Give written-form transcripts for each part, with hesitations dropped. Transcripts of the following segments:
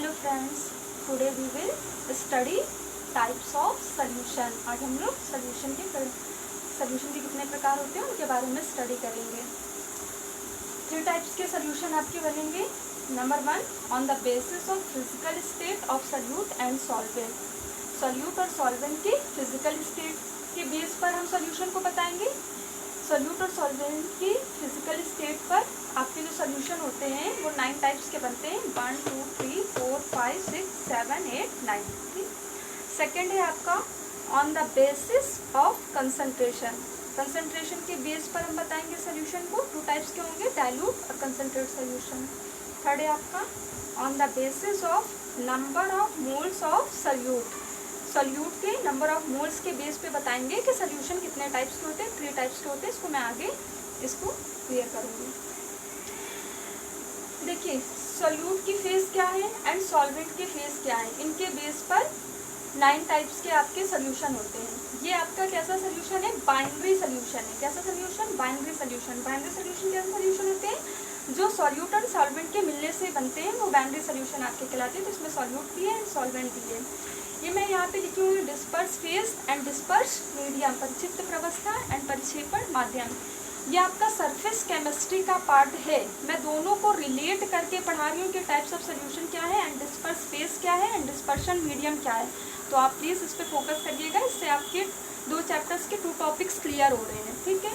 Hello friends, today we will study types of solution. आज हम लोग सॉल्यूशन के कितने प्रकार होते हैं उनके बारे में स्टडी करेंगे। 3 टाइप्स के सॉल्यूशन आपके बनेंगे। Number 1, on the basis of physical state of solute and solvent. Solute और सॉल्वेंट के फिजिकल स्टेट के बेस पर हम सॉल्यूशन को बताएंगे। सॉल्यूट और सॉल्वेंट की फिजिकल स्टेट पर आपके जो सॉल्यूशन होते हैं वो 9 टाइप्स के बनते हैं। 1 2 3 4 5 6 7 8 9। ठीक। सेकेंड है आपका on the basis of concentration. Concentration के बेस पर हम बताएंगे सॉल्यूशन को। 2 टाइप्स के होंगे, डाइल्यूट और कंसंट्रेट सॉल्यूशन। थर्ड है आपका on the basis of number of moles of solute. Solute के नंबर ऑफ मोल्स के बेस पे बताएंगे कि सॉल्यूशन कितने टाइप्स के होते हैं। 3 टाइप्स के होते हैं। इसको मैं आगे इसको क्लियर करूँगी। देखिए, सॉल्यूट की फेज क्या है एंड सॉल्वेंट की फेज क्या है, इनके बेस पर 9 टाइप्स के आपके सॉल्यूशन होते हैं। ये आपका कैसा सॉल्यूशन है? बाइनरी सॉल्यूशन है। कैसा solution? Binary solution. Binary solution कैसे सॉल्यूशन होते हैं? जो सॉल्यूट और सॉल्वेंट के मिलने से बनते हैं वो बाइनरी सॉल्यूशन आपके कहलाते हैं। तो इसमें सॉल्यूट भी है, सॉल्वेंट भी है। ये मैं यहाँ पे लिखी हुई disperse phase and disperse medium, परिक्षिप्त प्रवस्था एंड परिक्षेपण माध्यम। ये आपका सरफेस केमिस्ट्री का पार्ट है। मैं दोनों को रिलेट करके पढ़ा रही हूँ कि टाइप्स ऑफ सॉल्यूशन क्या है एंड डिस्पर्स फेज क्या है एंड डिस्पर्शन मीडियम क्या है। तो आप प्लीज़ इस पर फोकस करिएगा, इससे आपके 2 चैप्टर्स के 2 टॉपिक्स क्लियर हो रहे हैं। ठीक है।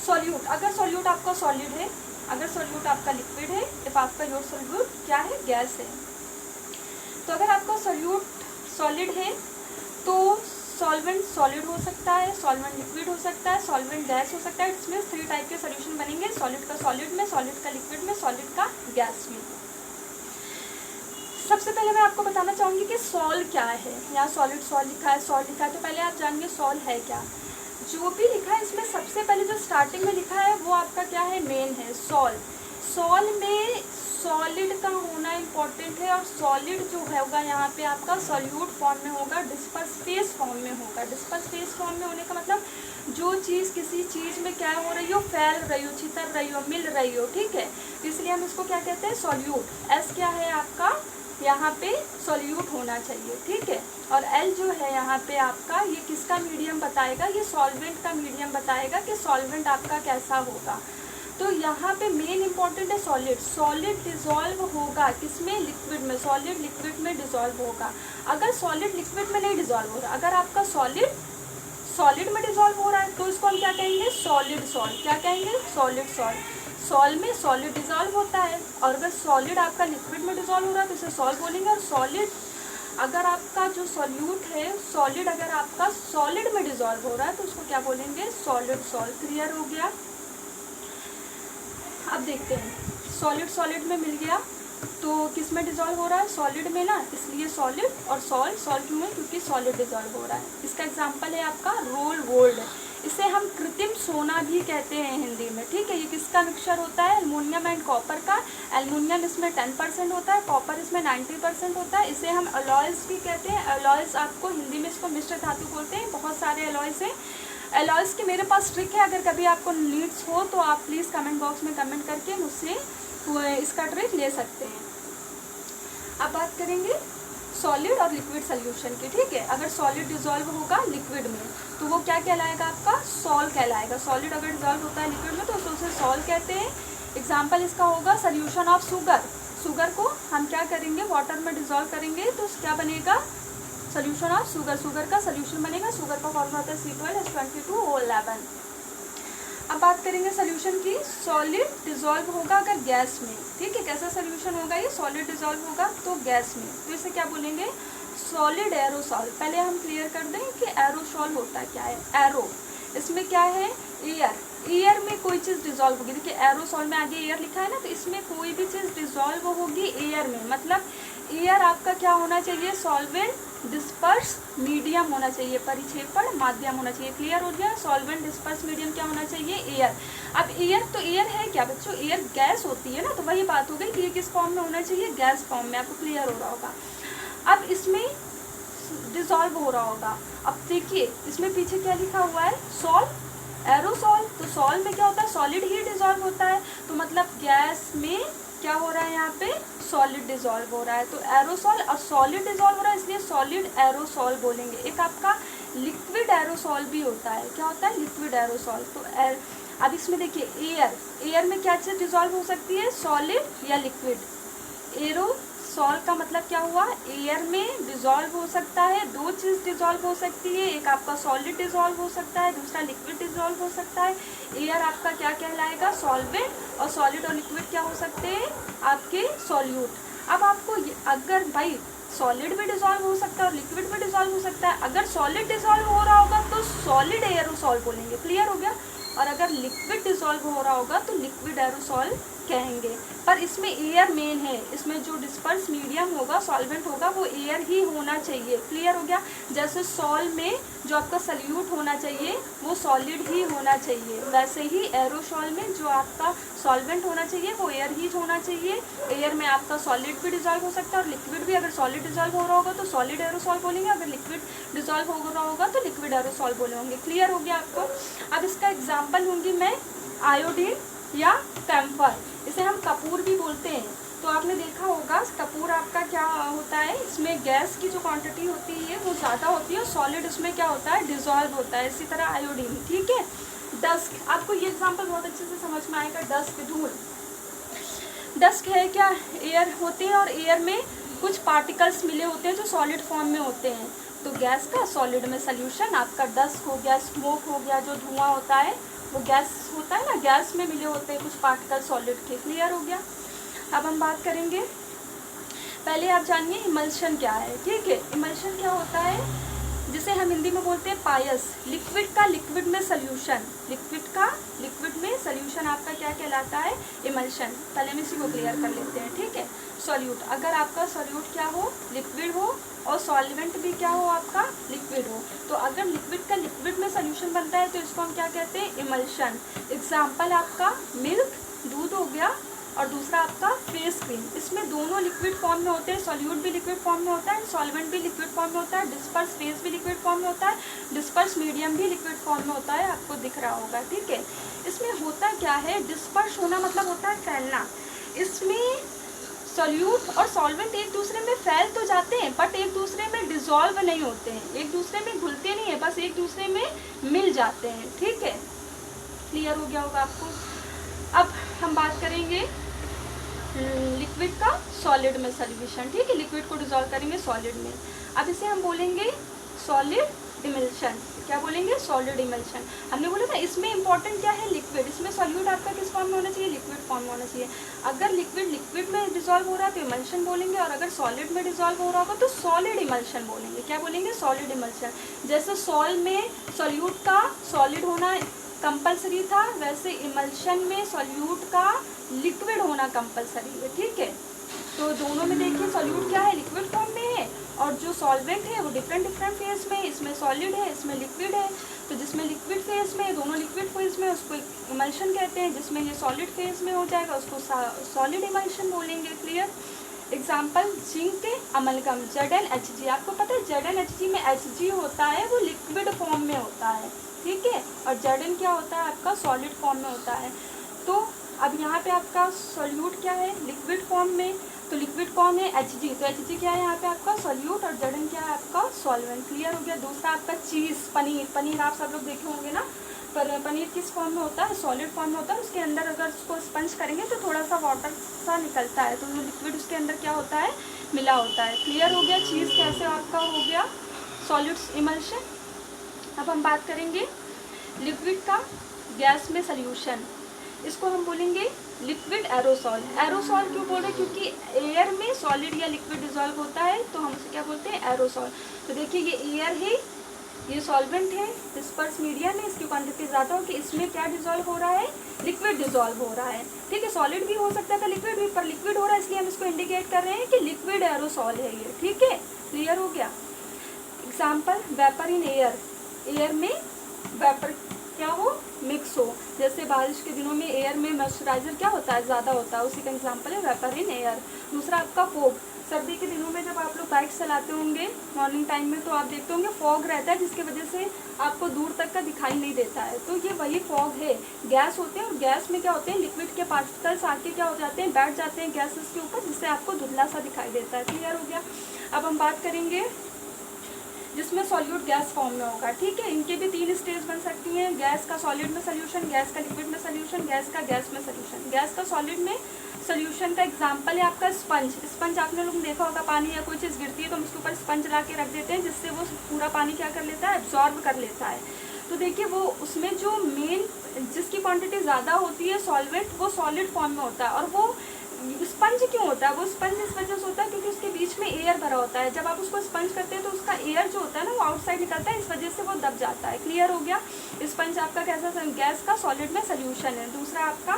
सॉल्यूट, अगर सॉल्यूट आपका सॉलिड है, अगर सॉल्यूट आपका लिक्विड है, इफ आपका योर सॉल्यूट क्या है? गैस है। तो अगर आपका सॉल्यूट सॉलिड है तो सॉल्वेंट सॉलिड हो सकता है, सॉल्वेंट लिक्विड हो सकता है, सॉल्वेंट गैस हो सकता है। इसमें 3 टाइप के सॉल्यूशन बनेंगे। सॉलिड का सॉलिड में, सॉलिड का लिक्विड में, सॉलिड का गैस में। सबसे पहले मैं आपको बताना चाहूँगी कि सॉल क्या है। यहाँ सॉलिड सॉल लिखा है, सॉल लिखा है, तो पहले आप जानिए सॉल है क्या। जो भी लिखा है इसमें सबसे पहले जो स्टार्टिंग में लिखा है वो आपका क्या है? मेन है, सॉल। सॉल में सॉलिड का होना इम्पोर्टेंट है और सॉलिड जो होगा यहाँ पे आपका सॉल्यूट फॉर्म में होगा, डिस्पर्स फेज फॉर्म में होगा। डिस्पर्स फेज फॉर्म में होने का मतलब जो चीज़ किसी चीज़ में क्या हो रही हो, फैल रही हो, छितर रही हो, मिल रही हो। ठीक है, इसलिए हम इसको क्या कहते हैं? सॉल्यूट। एस क्या है आपका? यहाँ पे सॉल्यूट होना चाहिए। ठीक है। और एल जो है यहाँ पे आपका, ये किसका मीडियम बताएगा? ये सॉल्वेंट का मीडियम बताएगा कि सॉल्वेंट आपका कैसा होगा। तो यहाँ पे मेन इंपॉर्टेंट है सॉलिड। सॉलिड डिजॉल्व होगा किसमें? लिक्विड में। सॉलिड लिक्विड में डिजॉल्व होगा। अगर सॉलिड लिक्विड में नहीं डिजॉल्व हो रहा, अगर आपका सॉलिड सॉलिड में डिजॉल्व हो रहा है तो इसको हम क्या कहेंगे? Solid salt. क्या कहेंगे? Solid salt. सॉल में सॉलिड डिजॉल्व होता है और अगर सॉलिड आपका लिक्विड में डिजॉल्व हो रहा है तो इसे सॉल्ट बोलेंगे। और सॉलिड अगर आपका जो सॉल्यूट है, सॉलिड अगर आपका सॉलिड में डिजॉल्व हो रहा है तो उसको क्या बोलेंगे? Solid salt. क्लियर हो गया? अब देखते हैं, सॉलिड सॉलिड में मिल गया तो किस में डिजॉल्व हो रहा है? सॉलिड में ना, इसलिए सॉलिड। और सॉल्ट, सॉल्ट क्यों है? क्योंकि सॉलिड डिजॉल्व हो रहा है। इसका एग्जांपल है आपका रोल गोल्ड। इसे हम कृत्रिम सोना भी कहते हैं हिंदी में। ठीक है। ये किसका मिक्सचर होता है? एल्युमिनियम एंड कॉपर का। एल्युमिनियम इसमें 10% होता है, कॉपर इसमें 90% होता है। इसे हम अलॉयज़ भी कहते हैं। अलॉयज़ आपको हिंदी में इसको मिश्र धातु बोलते हैं। बहुत सारे अलॉयज़ हैं। अलॉयज़ की मेरे पास ट्रिक है, अगर कभी आपको नीड्स हो तो आप प्लीज़ कमेंट बॉक्स में कमेंट करके मुझसे इसका ट्रिक ले सकते हैं। अब बात करेंगे सॉलिड और लिक्विड सॉल्यूशन की। ठीक है। अगर सॉलिड डिजॉल्व होगा लिक्विड में तो वो क्या कहलाएगा? आपका सॉल कहलाएगा। सॉलिड अगर डिजॉल्व होता है लिक्विड में तो उसे सॉल कहते हैं। एग्जाम्पल इसका होगा सोल्यूशन ऑफ शुगर। शुगर को हम क्या करेंगे? वाटर में डिजॉल्व करेंगे तो क्या बनेगा? Solution of sugar. शुगर का सोल्यूशन बनेगा। शुगर का फॉर्मूला होता है C12H22O11। अब बात करेंगे सोल्यूशन की। सॉलिड डिजॉल्व होगा अगर गैस में। ठीक है। कैसा सोल्यूशन होगा ये? सॉलिड डिजॉल्व होगा तो गैस में, तो इसे क्या बोलेंगे? Solid aerosol. पहले हम क्लियर कर दें कि एरोसॉल होता क्या है। एरो, इसमें क्या है? एयर। एयर में कोई चीज़ डिजॉल्व होगी। देखिए एरोसॉल में आगे एयर लिखा है ना, तो इसमें कोई भी चीज़ डिजॉल्व होगी एयर में। मतलब एयर आपका क्या होना चाहिए? सॉल्वेंट डिस्पर्स मीडियम होना चाहिए, परिक्षेपण माध्यम होना चाहिए। क्लियर हो गया? सॉल्वेंट डिस्पर्स मीडियम क्या होना चाहिए? एयर। अब एयर, तो एयर है क्या बच्चों? एयर गैस होती है ना, तो वही बात हो गई कि ये किस फॉर्म में होना चाहिए? गैस फॉर्म में। आपको क्लियर हो रहा होगा। अब इसमें डिजॉल्व हो रहा होगा। अब देखिए इसमें पीछे क्या लिखा हुआ है? Sol aerosol. तो सॉल में क्या होता है? सॉलिड ही डिजॉल्व होता है। तो मतलब गैस में क्या हो रहा है यहाँ पे, सॉलिड डिजॉल्व हो रहा है। तो एरोसॉल और सॉलिड डिजॉल्व हो रहा है, इसलिए सॉलिड एरोसॉल बोलेंगे। एक आपका लिक्विड एरोसॉल भी होता है, क्या होता है, लिक्विड एरोसॉल। तो अब इसमें देखिए एयर में क्या चीज़ डिजॉल्व हो सकती है, सॉलिड या लिक्विड। एरोसॉल का मतलब क्या हुआ, एयर में डिजॉल्व हो सकता है, दो चीज़ डिजॉल्व हो सकती है, एक आपका सॉलिड डिजॉल्व हो सकता है, दूसरा लिक्विड डिजॉल्व हो सकता है। एयर आपका क्या कहलाएगा, सॉल्वेंट, और सॉलिड और लिक्विड क्या हो सकते हैं, आपके सॉल्यूट। अब आपको अगर भाई सॉलिड भी डिजॉल्व हो सकता है और लिक्विड भी डिजॉल्व हो सकता है, अगर सॉलिड डिजॉल्व हो रहा होगा तो सॉलिड एरोसॉल बोलेंगे, क्लियर हो गया। और अगर लिक्विड डिजॉल्व हो रहा होगा तो लिक्विड एरोसॉल कहेंगे। पर इसमें एयर मेन है, इसमें जो डिस्पर्स मीडियम होगा, सॉल्वेंट होगा, वो एयर ही होना चाहिए, क्लियर हो गया। जैसे सॉल में जो आपका सल्यूट होना चाहिए वो सॉलिड ही होना चाहिए, वैसे ही एरोसॉल में जो आपका सॉल्वेंट होना चाहिए वो एयर ही होना चाहिए। एयर में आपका सॉलिड भी डिजॉल्व हो सकता है और लिक्विड भी। अगर सॉलिड डिजॉल्व हो रहा होगा तो सॉलिड एरोसॉल बोलेंगे, अगर लिक्विड डिजॉल्व हो रहा होगा तो लिक्विड एरोसॉल बोलेंगे, क्लियर हो गया आपको। अब इसका एग्जाम्पल लूँगी मैं आयोडीन या कैम्फर, इसे हम कपूर भी बोलते हैं। तो आपने देखा होगा कपूर आपका क्या होता है, इसमें गैस की जो क्वांटिटी होती है वो ज़्यादा होती है और सॉलिड उसमें क्या होता है, डिजॉल्व होता है। इसी तरह आयोडीन, ठीक है। डस्ट, आपको ये एग्जांपल बहुत अच्छे से समझ में आएगा। डस्ट, धूल, डस्ट है क्या, एयर होते हैं और एयर में कुछ पार्टिकल्स मिले होते हैं जो सॉलिड फॉर्म में होते हैं। तो गैस का सॉलिड में सोल्यूशन आपका डस्ट हो गया, स्मोक हो गया, जो धुआं होता है वो गैस होता है ना, गैस में मिले होते हैं कुछ पार्टिकल सॉलिड के, क्लियर हो गया। अब हम बात करेंगे, पहले आप जानिए इमल्शन क्या है, ठीक है। इमल्शन क्या होता है, जिसे हम हिंदी में बोलते हैं पायस। लिक्विड का लिक्विड में सोल्यूशन, लिक्विड का लिक्विड में सोल्यूशन आपका क्या कहलाता है, इमल्शन। पहले हम इसी को क्लियर कर लेते हैं, ठीक है। सॉल्यूट, अगर आपका सॉल्यूट क्या हो, लिक्विड हो, और सॉल्वेंट भी क्या हो, आपका लिक्विड हो, तो अगर लिक्विड का लिक्विड में सोल्यूशन बनता है तो इसको हम क्या कहते हैं, इमल्शन। एग्जाम्पल आपका मिल्क, दूध हो गया, और दूसरा आपका फेस क्रीम। इसमें दोनों लिक्विड फॉर्म में होते हैं, सॉल्यूट भी लिक्विड फॉर्म में होता है, सॉल्वेंट भी लिक्विड फॉर्म में होता है, डिस्पर्स फेस भी लिक्विड फॉर्म में होता है, डिस्पर्स मीडियम भी लिक्विड फॉर्म में होता है, आपको दिख रहा होगा, ठीक है। इसमें होता क्या है, डिस्पर्स होना मतलब होता है फैलना। इसमें सॉल्यूट और सॉल्वेंट एक दूसरे में फैल तो जाते हैं बट एक दूसरे में डिजॉल्व नहीं होते हैं, एक दूसरे में घुलते नहीं है, बस एक दूसरे में मिल जाते हैं, ठीक है। क्लियर हो गया होगा आपको। अब हम बात करेंगे लिक्विड का सॉलिड में सोल्यूशन, ठीक है। लिक्विड को डिजॉल्व करेंगे सॉलिड में। अब इसे हम बोलेंगे सॉलिड इमल्शन। क्या बोलेंगे, सॉलिड इमल्शन। हमने बोला था इसमें इंपॉर्टेंट क्या है, लिक्विड। इसमें सॉल्यूट आपका किस फॉर्म में होना चाहिए, लिक्विड फॉर्म में होना चाहिए। अगर लिक्विड में डिजॉल्व हो रहा है तो इमल्शन बोलेंगे, और अगर सॉलिड में डिजॉल्व हो रहा होगा तो सॉलिड इमल्शन बोलेंगे। क्या बोलेंगे, सॉलिड इमल्शन। जैसे सॉल में सॉल्यूट का सॉलिड होना कंपलसरी था, वैसे इमल्शन में सॉल्यूट का लिक्विड होना कंपलसरी है, ठीक है। तो दोनों में देखिए सॉल्यूट क्या है, लिक्विड फॉर्म में है, और जो सॉल्वेंट है वो डिफरेंट फेज में है। इसमें सॉलिड है, इसमें लिक्विड है। तो जिसमें लिक्विड फेज में है, दोनों लिक्विड फेज में, उसको इमल्शन कहते हैं। जिसमें ये सॉलिड फेज में हो जाएगा उसको सॉलिड इमल्शन बोलेंगे, clear. Example zinc amalgam, ZnHg। आपको पता है ZnHg में Hg होता है वो लिक्विड फॉर्म में होता है, ठीक है, और Zn क्या होता है आपका सॉलिड फॉर्म में होता है। तो अब यहाँ पे आपका सॉल्यूट क्या है, लिक्विड फॉर्म में, तो लिक्विड फॉर्म है Hg, तो Hg क्या है यहाँ पे आपका सॉल्यूट, और Zn क्या है आपका सॉल्वेंट, क्लियर हो गया। दूसरा आपका चीज़, पनीर आप सब लोग देखे होंगे ना, पर पनीर किस फॉर्म में होता है, सॉलिड फॉर्म में होता है। उसके अंदर अगर उसको स्पंज करेंगे तो थोड़ा सा वाटर सा निकलता है, तो वो लिक्विड उसके अंदर क्या होता है, मिला होता है, क्लियर हो गया। चीज़ कैसे आपका हो गया, सॉलिड इमल्शन। अब हम बात करेंगे लिक्विड का गैस में सोल्यूशन, इसको हम बोलेंगे लिक्विड एरोसॉल। एरोसॉल क्यों बोल रहे हैं, क्योंकि एयर में सॉलिड या लिक्विड डिजॉल्व होता है, तो हम उसे क्या बोलते हैं, एरोसॉल। तो देखिए ये एयर है, ये सॉल्वेंट है, डिस्पर्स मीडियम है, इसकी क्वांटिटी ज़्यादा हो कि इसमें क्या डिजॉल्व हो रहा है, लिक्विड डिजॉल्व हो रहा है, ठीक है। सॉलिड भी हो सकता था, लिक्विड भी, पर लिक्विड हो रहा है इसलिए हम इसको इंडिकेट कर रहे हैं कि लिक्विड एरोसॉल है ये, ठीक है, क्लियर हो गया। Example vapour in air, air में वेपर क्या हो, मिक्स हो। जैसे बारिश के दिनों में एयर में मॉइस्चराइजर क्या होता है, ज़्यादा होता है, उसी का एग्जाम्पल है वेपर इन एयर। दूसरा आपका फोग, सर्दी के दिनों में जब आप लोग बाइक चलाते होंगे मॉर्निंग टाइम में, तो आप देखते होंगे फॉग रहता है, जिसकी वजह से आपको दूर तक का दिखाई नहीं देता है। तो ये वही फॉग है, गैस होते हैं, और गैस में क्या होते हैं, लिक्विड के पार्टिकल्स आके क्या हो जाते हैं, बैठ जाते हैं गैसेस के ऊपर, जिससे आपको धुंधला सा दिखाई देता है। क्लियर हो गया। अब हम बात करेंगे जिसमें सॉल्यूट गैस फॉर्म में होगा। ठीक है, इनके भी 3 स्टेज बन सकती हैं, गैस का सॉलिड में सोल्यूशन, गैस का लिक्विड में सोल्यूशन, गैस का गैस में सोल्यूशन। गैस का सॉलिड में सोल्यूशन का एग्जांपल है आपका स्पंज। स्पंज आपने लोग देखा होगा, पानी या कोई चीज़ गिरती है तो हम उसके ऊपर स्पंज ला के रख देते हैं, जिससे वो पूरा पानी क्या कर लेता है, एब्जॉर्ब कर लेता है। तो देखिए वो उसमें जो मेन जिसकी क्वांटिटी ज़्यादा होती है सॉल्वेंट, वो सॉलिड फॉर्म में होता है। और वो स्पंज क्यों होता है, वो स्पंज इस वजह से होता है क्योंकि उसके बीच में एयर भरा होता है। जब आप उसको स्पंज करते हैं तो उसका एयर जो होता है ना, वो आउटसाइड निकलता है, इस वजह से वो दब जाता है। क्लियर हो गया। स्पंज आपका कैसा गैस का सॉलिड में सोल्यूशन है। दूसरा आपका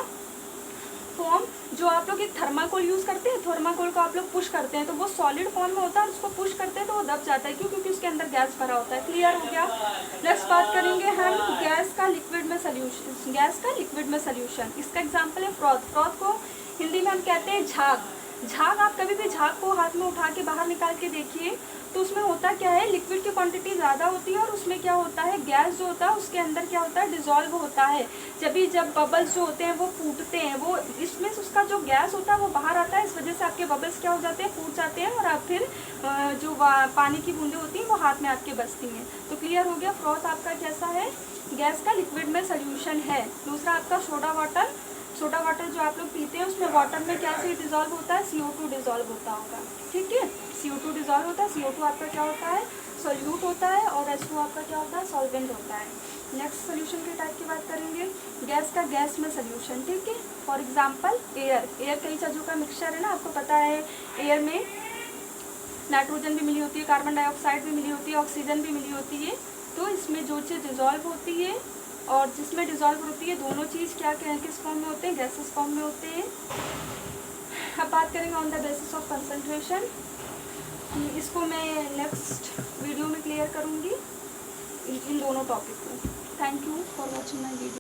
फॉर्म, जो आप लोग एक थर्माकोल यूज़ करते हैं, थर्माकोल को आप लोग पुश करते हैं तो वो सॉलिड फॉर्म में होता है, और उसको पुश करते हैं तो वो दब जाता है। क्यों? क्योंकि उसके अंदर गैस भरा होता है। क्लियर हो गया। नेक्स्ट बात करेंगे हम गैस का लिक्विड में सोल्यूशन। गैस का लिक्विड में सोल्यूशन, इसका एग्जाम्पल है फ्रॉथ। फ्रॉथ को हिंदी में हम कहते हैं झाग। झाग, आप कभी भी झाग को हाथ में उठा के बाहर निकाल के देखिए तो उसमें होता क्या है, लिक्विड की क्वांटिटी ज़्यादा होती है, और उसमें क्या होता है, गैस जो होता है उसके अंदर क्या होता है, डिजॉल्व होता है। जब बबल्स जो होते हैं वो फूटते हैं, वो इसमें उसका जो गैस होता है वो बाहर आता है, इस वजह से आपके बबल्स क्या हो जाते हैं, फूट जाते हैं, और आप फिर जो पानी की बूंदें होती हैं वो हाथ में आपके बसती हैं। तो क्लियर हो गया। फ्रॉथ आपका कैसा है, गैस का लिक्विड में सोल्यूशन है। दूसरा आपका सोडा वाटर। सोडा वाटर जो आप लोग पीते हैं उसमें वाटर में क्या से डिजॉल्व होता है, CO2 डिजॉल्व होता होगा। ठीक है, CO2 डिजॉल्व होता है। CO2 आपका क्या होता है, सोल्यूट होता है, और H2 आपका क्या होता है, सॉल्वेंट होता है। नेक्स्ट सोल्यूशन के टाइप की बात करेंगे, गैस का गैस में सोल्यूशन। ठीक है, फॉर एग्जांपल एयर। एयर कई चीज़ों का मिक्सचर है ना, आपको पता है। एयर में नाइट्रोजन भी मिली होती है, कार्बन डाइऑक्साइड भी मिली होती है, ऑक्सीजन भी मिली होती है। तो इसमें जो चीज़ डिजॉल्व होती है और जिसमें डिजॉल्व होती है, दोनों चीज़ क्या किस फॉर्म में होते हैं, गैसेस फॉर्म में होते हैं। अब बात करेंगे on the basis of concentration. इसको मैं नेक्स्ट वीडियो में क्लियर करूँगी इन दोनों टॉपिक को। Thank you for watching my video.